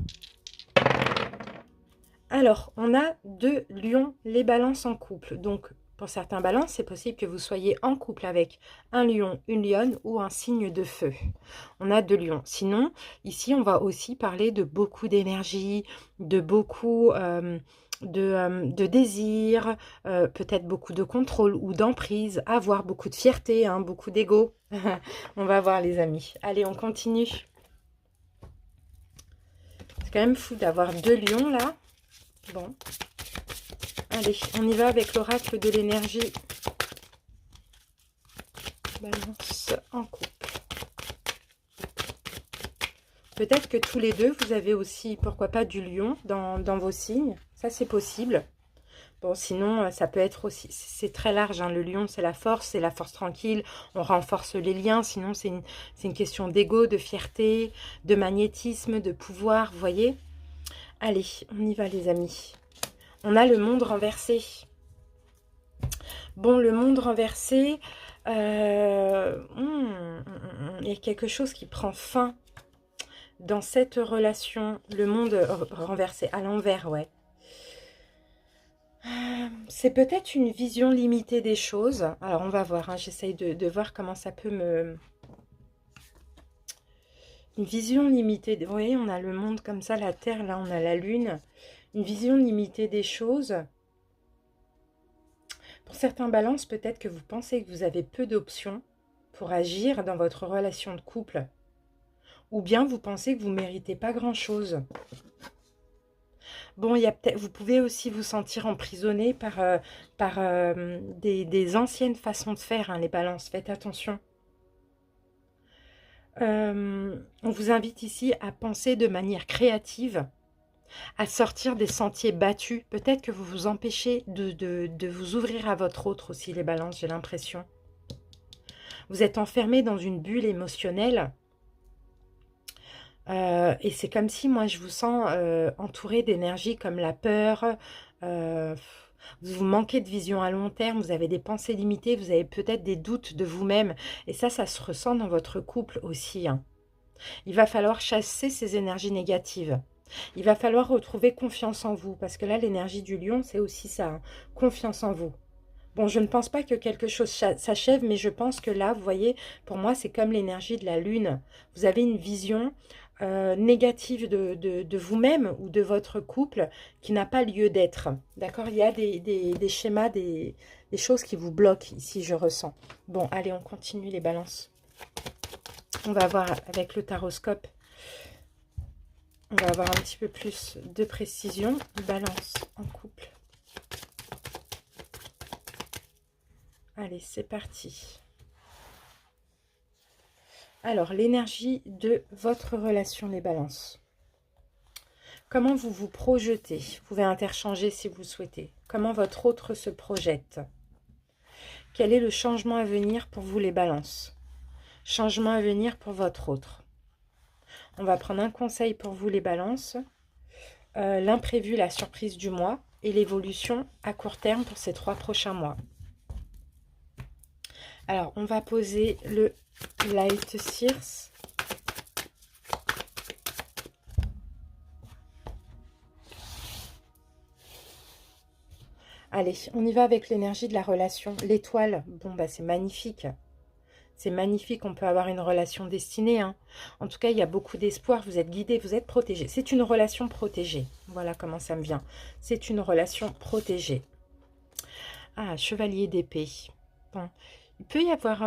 Speaker 1: Alors, on a 2 lions, les balances en couple. Donc, pour certains balances, c'est possible que vous soyez en couple avec un lion, une lionne ou un signe de feu. On a 2 lions. Sinon, ici, on va aussi parler de beaucoup d'énergie, de beaucoup de désir, peut-être beaucoup de contrôle ou d'emprise, avoir beaucoup de fierté, hein, beaucoup d'ego. On va voir les amis. Allez, on continue. C'est quand même fou d'avoir 2 lions là. Bon. Allez, on y va avec l'oracle de l'énergie. Balance en couple. Peut-être que tous les deux, vous avez aussi, pourquoi pas, du lion dans vos signes. Ça, c'est possible. Bon, sinon, ça peut être aussi... C'est très large, hein. Le lion, c'est la force tranquille. On renforce les liens. Sinon, c'est une question d'ego, de fierté, de magnétisme, de pouvoir, vous voyez. Allez, on y va, les amis. On a le monde renversé. Bon, le monde renversé, il y a quelque chose qui prend fin dans cette relation. Le monde renversé, à l'envers, ouais. C'est peut-être une vision limitée des choses. Alors, on va voir, hein, j'essaye de voir comment ça peut me... Une vision limitée, vous voyez, on a le monde comme ça, la Terre, là, on a la Lune. Une vision limitée des choses. Pour certains balances, peut-être que vous pensez que vous avez peu d'options pour agir dans votre relation de couple. Ou bien vous pensez que vous ne méritez pas grand-chose. Bon, vous pouvez aussi vous sentir emprisonné par des anciennes façons de faire, hein, les balances. Faites attention. On vous invite ici à penser de manière créative, à sortir des sentiers battus. Peut-être que vous vous empêchez de vous ouvrir à votre autre aussi, les balances, j'ai l'impression. Vous êtes enfermé dans une bulle émotionnelle. Et c'est comme si, moi, je vous sens entouré d'énergie comme la peur. Vous manquez de vision à long terme, vous avez des pensées limitées, vous avez peut-être des doutes de vous-même. Et ça se ressent dans votre couple aussi, hein. Il va falloir chasser ces énergies négatives. Il va falloir retrouver confiance en vous. Parce que là, l'énergie du lion, c'est aussi ça, hein, confiance en vous. Bon, je ne pense pas que quelque chose s'achève, mais je pense que là, vous voyez, pour moi, c'est comme l'énergie de la lune. Vous avez une vision négative de vous-même ou de votre couple qui n'a pas lieu d'être. D'accord? Il y a des schémas, des choses qui vous bloquent ici, je ressens. Bon, allez, on continue les balances. On va voir avec le taroscope. On va avoir un petit peu plus de précision. Balance en couple. Allez, c'est parti. Alors, l'énergie de votre relation, les balances. Comment vous vous projetez? Vous pouvez interchanger si vous souhaitez. Comment votre autre se projette? Quel est le changement à venir pour vous, les balances? Changement à venir pour votre autre. On va prendre un conseil pour vous, les balances. L'imprévu, la surprise du mois et l'évolution à court terme pour ces 3 prochains mois. Alors, on va poser le Light Sears. Allez, on y va avec l'énergie de la relation. L'étoile, bon, bah c'est magnifique. C'est magnifique, on peut avoir une relation destinée, hein. En tout cas, il y a beaucoup d'espoir, vous êtes guidé, vous êtes protégé. C'est une relation protégée. Voilà comment ça me vient. C'est une relation protégée. Ah, chevalier d'épée. Bon, il peut y avoir...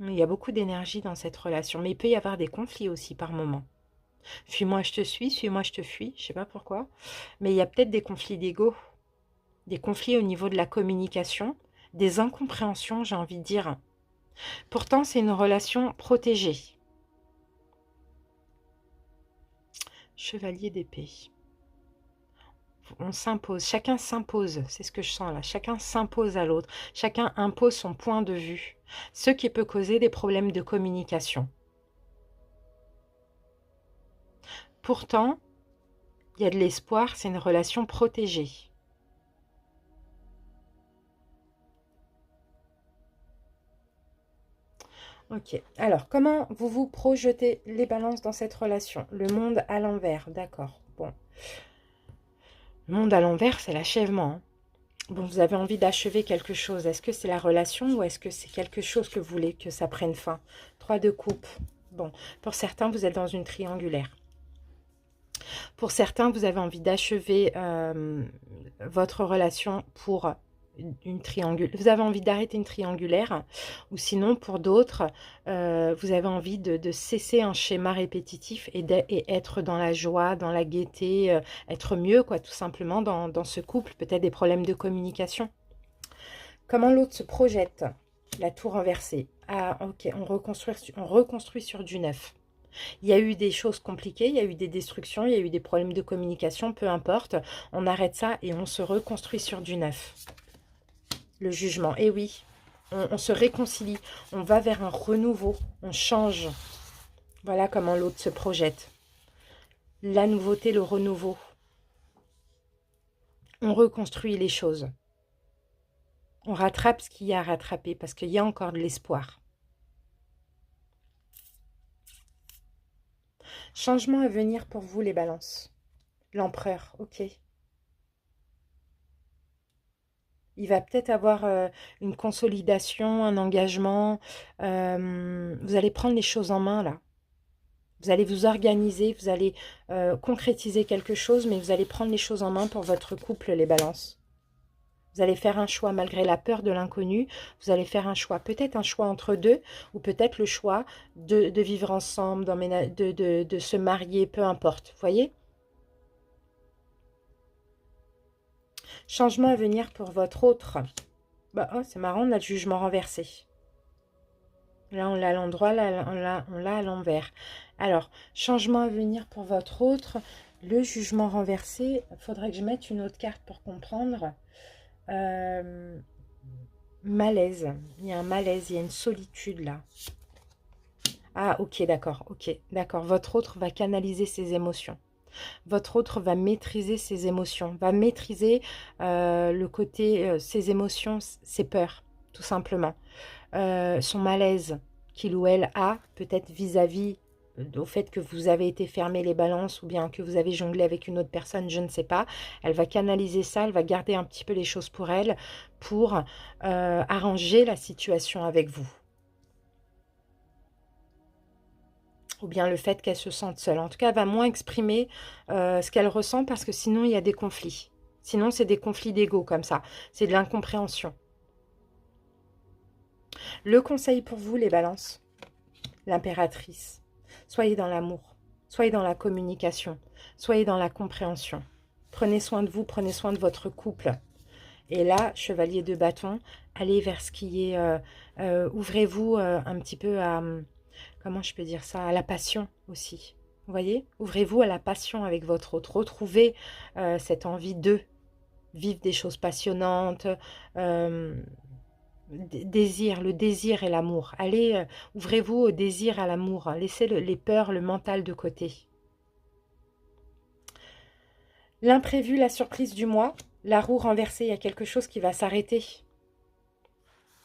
Speaker 1: il y a beaucoup d'énergie dans cette relation, mais il peut y avoir des conflits aussi par moment. Fuis-moi, je te suis-moi, je te fuis. Je ne sais pas pourquoi. Mais il y a peut-être des conflits d'ego. Des conflits au niveau de la communication, des incompréhensions, j'ai envie de dire. Pourtant, c'est une relation protégée. Chevalier d'épée. On s'impose, chacun s'impose, c'est ce que je sens là. Chacun s'impose à l'autre, chacun impose son point de vue, ce qui peut causer des problèmes de communication. Pourtant, il y a de l'espoir, c'est une relation protégée. Ok, alors comment vous vous projetez les balances dans cette relation? Le monde à l'envers, d'accord. Bon, le monde à l'envers, c'est l'achèvement. Hein. Bon, vous avez envie d'achever quelque chose. Est-ce que c'est la relation ou est-ce que c'est quelque chose que vous voulez que ça prenne fin? 3 de coupe. Bon, pour certains, vous êtes dans une triangulaire. Pour certains, vous avez envie d'achever votre relation pour une triangulaire. Vous avez envie d'arrêter une triangulaire. Ou sinon, pour d'autres, vous avez envie de cesser un schéma répétitif et être dans la joie, dans la gaieté, être mieux, quoi, tout simplement, dans ce couple. Peut-être des problèmes de communication. Comment l'autre se projette? La tour renversée. Ah, ok, on reconstruit sur du neuf. Il y a eu des choses compliquées, il y a eu des destructions, il y a eu des problèmes de communication, peu importe. On arrête ça et on se reconstruit sur du neuf. Le jugement, eh oui, on se réconcilie, on va vers un renouveau, on change. Voilà comment l'autre se projette. La nouveauté, le renouveau. On reconstruit les choses. On rattrape ce qu'il y a à rattraper parce qu'il y a encore de l'espoir. Changement à venir pour vous, les balances. L'empereur, ok. Il va peut-être avoir une consolidation, un engagement. Vous allez prendre les choses en main, là. Vous allez vous organiser, vous allez concrétiser quelque chose, mais vous allez prendre les choses en main pour votre couple, les balances. Vous allez faire un choix malgré la peur de l'inconnu. Vous allez faire un choix, peut-être un choix entre deux, ou peut-être le choix de vivre ensemble, de se marier, peu importe. Vous voyez? Changement à venir pour votre autre. Bah, oh, c'est marrant, on a le jugement renversé. Là, on l'a à l'endroit, là, on l'a à l'envers. Alors, changement à venir pour votre autre. Le jugement renversé, il faudrait que je mette une autre carte pour comprendre. Malaise. Il y a un malaise, il y a une solitude là. Ah, ok, d'accord, ok, d'accord. Votre autre va canaliser ses émotions. Votre autre va maîtriser ses émotions, va maîtriser le côté, ses émotions, ses peurs, tout simplement. Son malaise qu'il ou elle a, peut-être vis-à-vis au fait que vous avez été fermé les balances ou bien que vous avez jonglé avec une autre personne, je ne sais pas. Elle va canaliser ça, elle va garder un petit peu les choses pour elle, pour arranger la situation avec vous. Ou bien le fait qu'elle se sente seule. En tout cas, elle va moins exprimer ce qu'elle ressent parce que sinon, il y a des conflits. Sinon, c'est des conflits d'ego comme ça. C'est de l'incompréhension. Le conseil pour vous, les balances, l'impératrice. Soyez dans l'amour, soyez dans la communication, soyez dans la compréhension. Prenez soin de vous, prenez soin de votre couple. Et là, chevalier de bâton, allez vers ce qui est... ouvrez-vous un petit peu à... comment je peux dire ça? À la passion aussi. Vous voyez? Ouvrez-vous à la passion avec votre autre. Retrouvez cette envie de vivre des choses passionnantes, désir, le désir et l'amour. Allez, ouvrez-vous au désir, à l'amour. Laissez les peurs, le mental de côté. L'imprévu, la surprise du mois, la roue renversée, il y a quelque chose qui va s'arrêter.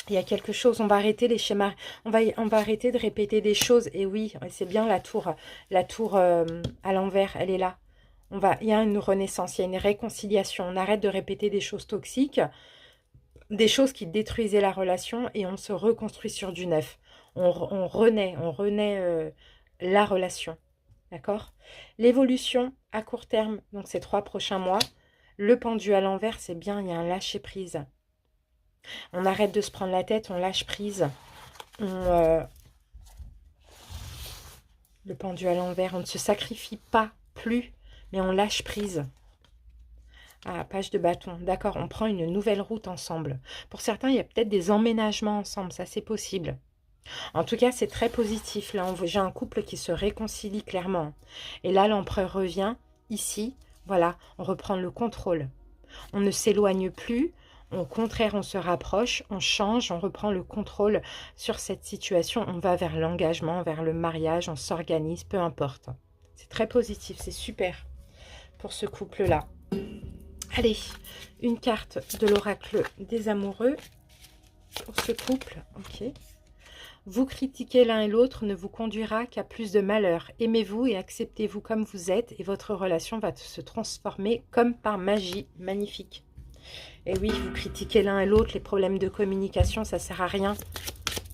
Speaker 1: Il y a quelque chose, on va arrêter les schémas, on va arrêter de répéter des choses. Et oui, c'est bien la tour à l'envers, elle est là. Il y a une renaissance, il y a une réconciliation. On arrête de répéter des choses toxiques, des choses qui détruisaient la relation et on se reconstruit sur du neuf. On renaît la relation. D'accord? L'évolution à court terme, donc ces 3 prochains mois, le pendu à l'envers, c'est bien, il y a un lâcher-prise. On arrête de se prendre la tête, on lâche prise. Le pendu à l'envers, on ne se sacrifie pas plus, mais on lâche prise. Ah, page de bâton. D'accord, on prend une nouvelle route ensemble. Pour certains, il y a peut-être des emménagements ensemble, ça c'est possible. En tout cas, c'est très positif. Là, j'ai un couple qui se réconcilie clairement. Et là, l'empereur revient. Ici, voilà, on reprend le contrôle. On ne s'éloigne plus. Au contraire, on se rapproche, on change, on reprend le contrôle sur cette situation. On va vers l'engagement, vers le mariage, on s'organise, peu importe. C'est très positif, c'est super pour ce couple-là. Allez, une carte de l'oracle des amoureux pour ce couple. Ok. Vous critiquer l'un et l'autre ne vous conduira qu'à plus de malheur. Aimez-vous et acceptez-vous comme vous êtes et votre relation va se transformer comme par magie. Magnifique. Et oui, vous critiquez l'un et l'autre, les problèmes de communication, ça ne sert à rien.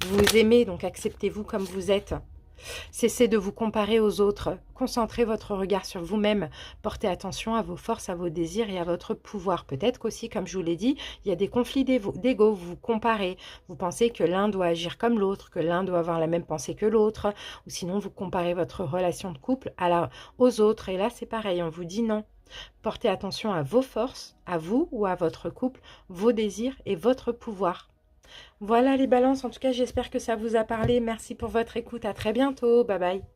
Speaker 1: Vous vous aimez, donc acceptez-vous comme vous êtes. Cessez de vous comparer aux autres. Concentrez votre regard sur vous-même. Portez attention à vos forces, à vos désirs et à votre pouvoir. Peut-être qu'aussi, comme je vous l'ai dit, il y a des conflits d'ego. Vous vous comparez. Vous pensez que l'un doit agir comme l'autre, que l'un doit avoir la même pensée que l'autre. Ou sinon, vous comparez votre relation de couple aux autres. Et là, c'est pareil. On vous dit non. Portez attention à vos forces, à vous ou à votre couple, vos désirs et votre pouvoir. Voilà les balances, en tout cas j'espère que ça vous a parlé. Merci pour votre écoute, à très bientôt, bye bye.